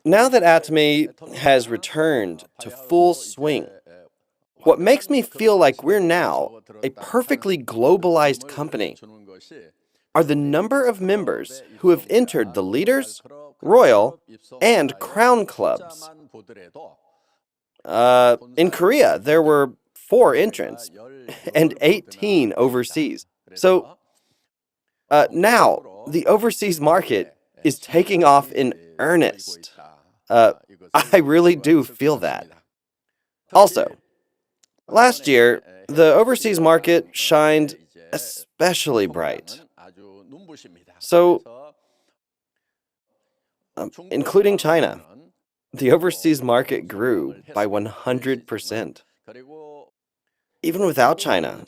Now that Atomy has returned to full swing, what makes me feel like we're now a perfectly globalized company are the number of members who have entered the Leaders, Royal, and Crown clubs. In Korea, there were 4 entrants and 18 overseas. So now the overseas market is taking off in earnest. I really do feel that. Also, last year, the overseas market shined especially bright. So, including China, the overseas market grew by 100%. Even without China,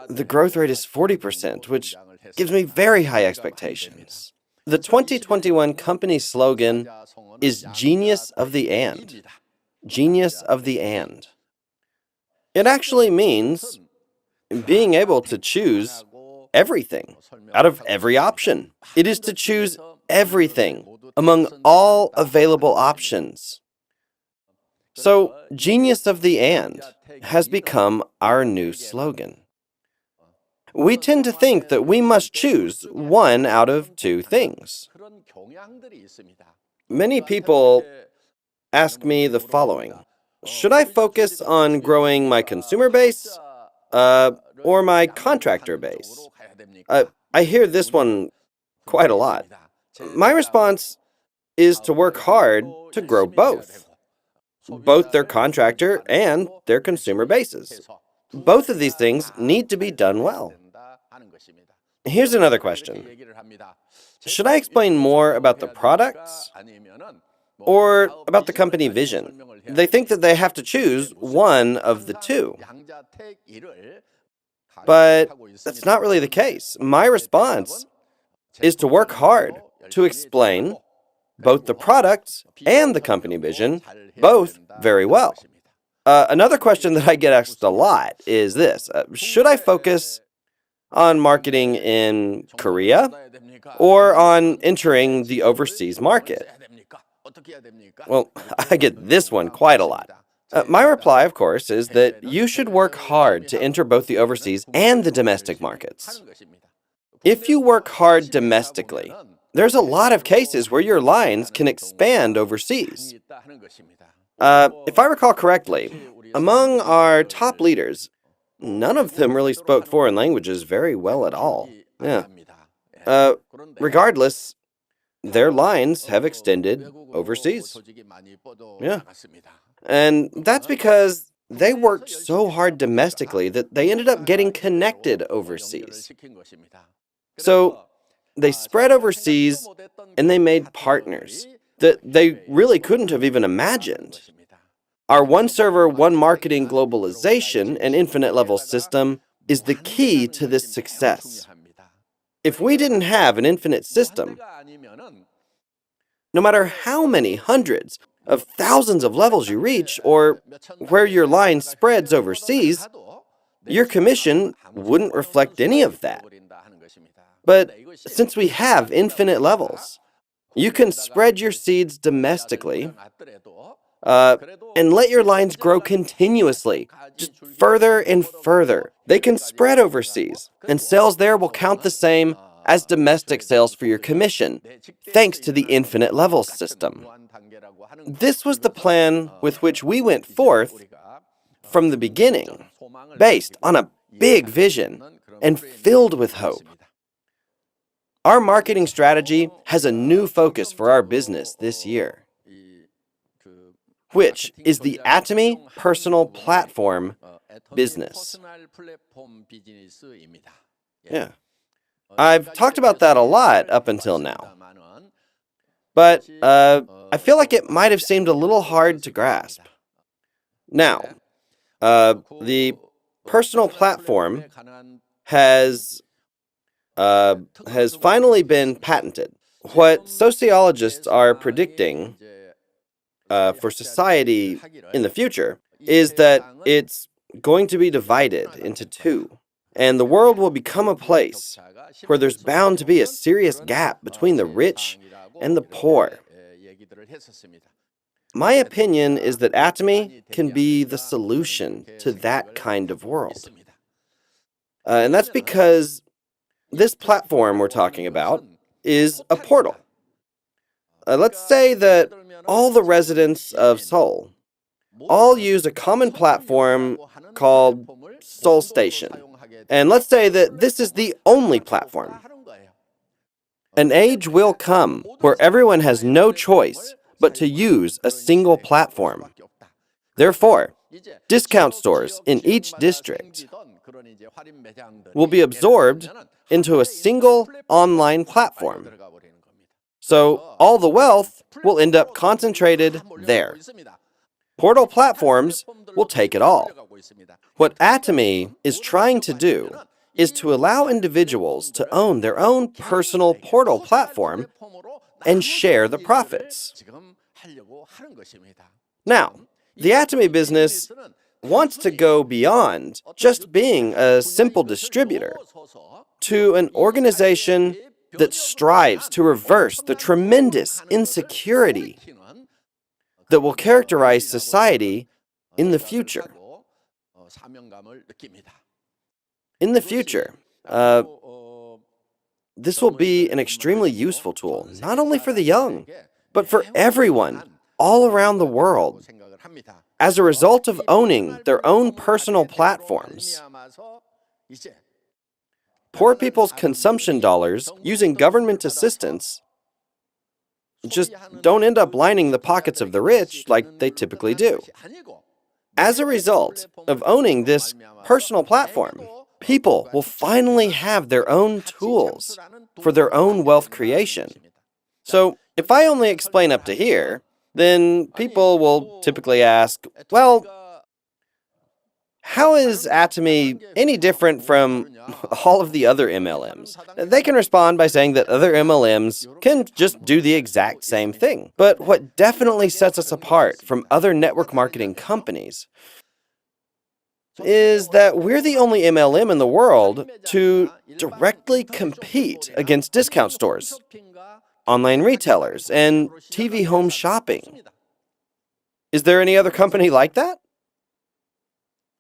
the growth rate is 40%, which gives me very high expectations. The 2021 company slogan is Genius of the And. Genius of the And. It actually means being able to choose everything out of every option. It is to choose everything among all available options. So, Genius of the And has become our new slogan. We tend to think that we must choose one out of 2 things. Many people ask me the following: should I focus on growing my consumer base or my contractor base? I hear this one quite a lot. My response is to work hard to grow both their contractor and their consumer bases. Both of these things need to be done well. Here's another question. Should I explain more about the products or about the company vision? They think that they have to choose one of the 2. But that's not really the case. My response is to work hard to explain both the products and the company vision, both very well. Another question that I get asked a lot is this: should I focus on marketing in Korea or on entering the overseas market? Well, I get this one quite a lot. My reply, of course, is that you should work hard to enter both the overseas and the domestic markets. If you work hard domestically, there's a lot of cases where your lines can expand overseas. If I recall correctly, among our top leaders, none of them really spoke foreign languages very well at all. Yeah. Regardless, their lines have extended overseas. Yeah. And that's because they worked so hard domestically that they ended up getting connected overseas. So they spread overseas and they made partners that they really couldn't have even imagined. Our one server, one marketing globalization and infinite level system is the key to this success. If we didn't have an infinite system, no matter how many hundreds of thousands of levels you reach or where your line spreads overseas, your commission wouldn't reflect any of that. But since we have infinite levels, you can spread your seeds domestically and let your lines grow continuously, just further and further. They can spread overseas, and sales there will count the same as domestic sales for your commission, thanks to the infinite levels system. This was the plan with which we went forth from the beginning, based on a big vision and filled with hope. Our marketing strategy has a new focus for our business this year, which is the Atomy Personal Platform business. Yeah. I've talked about that a lot up until now, but I feel like it might have seemed a little hard to grasp. Now, the personal platform has finally been patented. What sociologists are predicting for society in the future is that it's going to be divided into 2, and the world will become a place where there's bound to be a serious gap between the rich and the poor. My opinion is that Atomy can be the solution to that kind of world. And that's because this platform we're talking about is a portal. Let's say that all the residents of Seoul all use a common platform called Seoul Station. And let's say that this is the only platform. An age will come where everyone has no choice but to use a single platform. Therefore, discount stores in each district will be absorbed into a single online platform. So all the wealth will end up concentrated there. Portal platforms will take it all. What Atomy is trying to do is to allow individuals to own their own personal portal platform and share the profits. Now, the Atomy business wants to go beyond just being a simple distributor to an organization that strives to reverse the tremendous insecurity that will characterize society in the future. In the future, this will be an extremely useful tool, not only for the young, but for everyone all around the world. As a result of owning their own personal platforms, poor people's consumption dollars using government assistance just don't end up lining the pockets of the rich like they typically do. As a result of owning this personal platform, people will finally have their own tools for their own wealth creation. So, if I only explain up to here, then people will typically ask, well, how is Atomy any different from all of the other MLMs? They can respond by saying that other MLMs can just do the exact same thing. But what definitely sets us apart from other network marketing companies is that we're the only MLM in the world to directly compete against discount stores, online retailers, and TV home shopping. Is there any other company like that?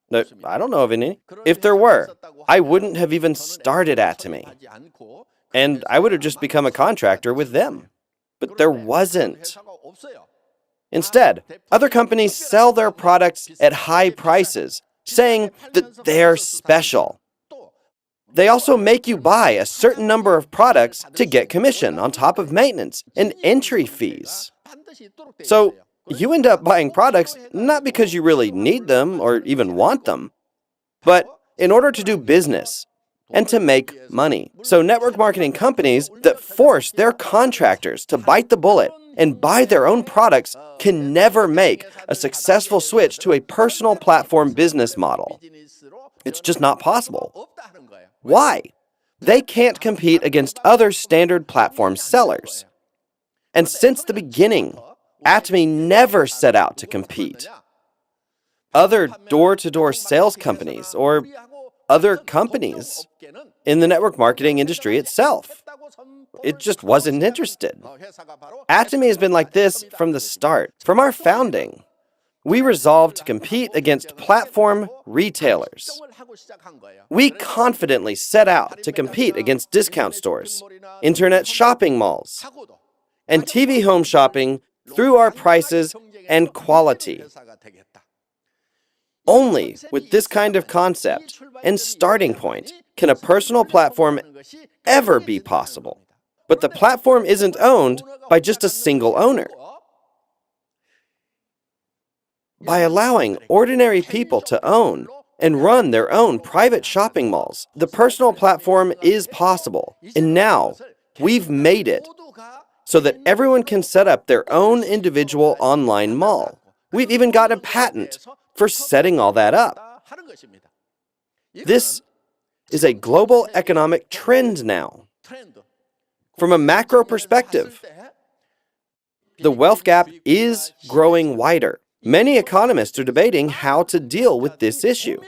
No, I don't know of any. If there were, I wouldn't have even started Atomy. And I would have just become a contractor with them. But there wasn't. Instead, other companies sell their products at high prices, saying that they're special. They also make you buy a certain number of products to get commission on top of maintenance and entry fees. So, you end up buying products not because you really need them or even want them, but in order to do business and to make money. So network marketing companies that force their contractors to bite the bullet and buy their own products can never make a successful switch to a personal platform business model. It's just not possible. Why? They can't compete against other standard platform sellers. And since the beginning, Atomy never set out to compete. Other door-to-door sales companies or other companies in the network marketing industry itself, it just wasn't interested. Atomy has been like this from the start. From our founding, we resolved to compete against platform retailers. We confidently set out to compete against discount stores, internet shopping malls, and TV home shopping through our prices and quality. Only with this kind of concept and starting point can a personal platform ever be possible. But the platform isn't owned by just a single owner. By allowing ordinary people to own and run their own private shopping malls, the personal platform is possible. And now, we've made it so that everyone can set up their own individual online mall. We've even got a patent for setting all that up. This is a global economic trend now. From a macro perspective, the wealth gap is growing wider. Many economists are debating how to deal with this issue,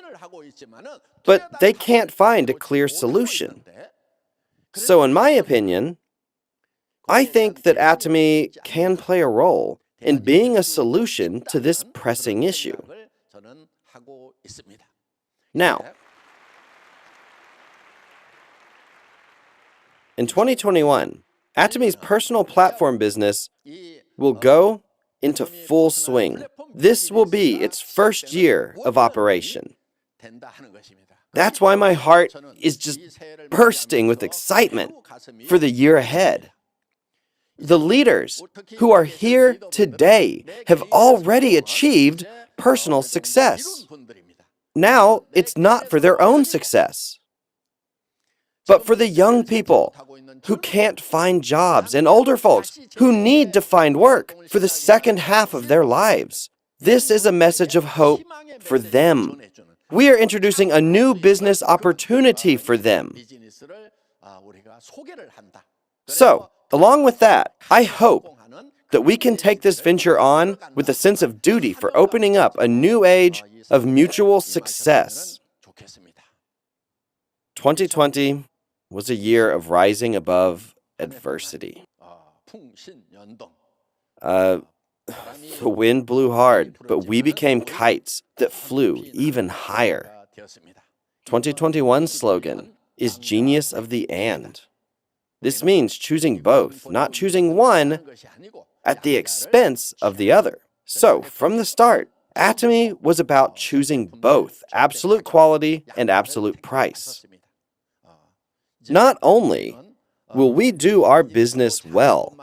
but they can't find a clear solution. So in my opinion, I think that Atomy can play a role in being a solution to this pressing issue. Now, in 2021, Atomy's personal platform business will go into full swing. This will be its first year of operation. That's why my heart is just bursting with excitement for the year ahead. The leaders who are here today have already achieved personal success. Now, it's not for their own success, but for the young people who can't find jobs and older folks who need to find work for the second half of their lives. This is a message of hope for them. We are introducing a new business opportunity for them. So, along with that, I hope that we can take this venture on with a sense of duty for opening up a new age of mutual success. 2020 was a year of rising above adversity. The wind blew hard, but we became kites that flew even higher. 2021's slogan is Genius of the And. This means choosing both, not choosing one at the expense of the other. So, from the start, Atomy was about choosing both absolute quality and absolute price. Not only will we do our business well,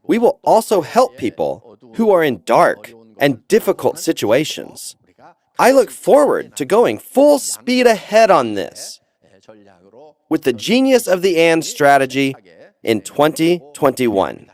we will also help people who are in dark and difficult situations. I look forward to going full speed ahead on this with the Genius of the And strategy in 2021.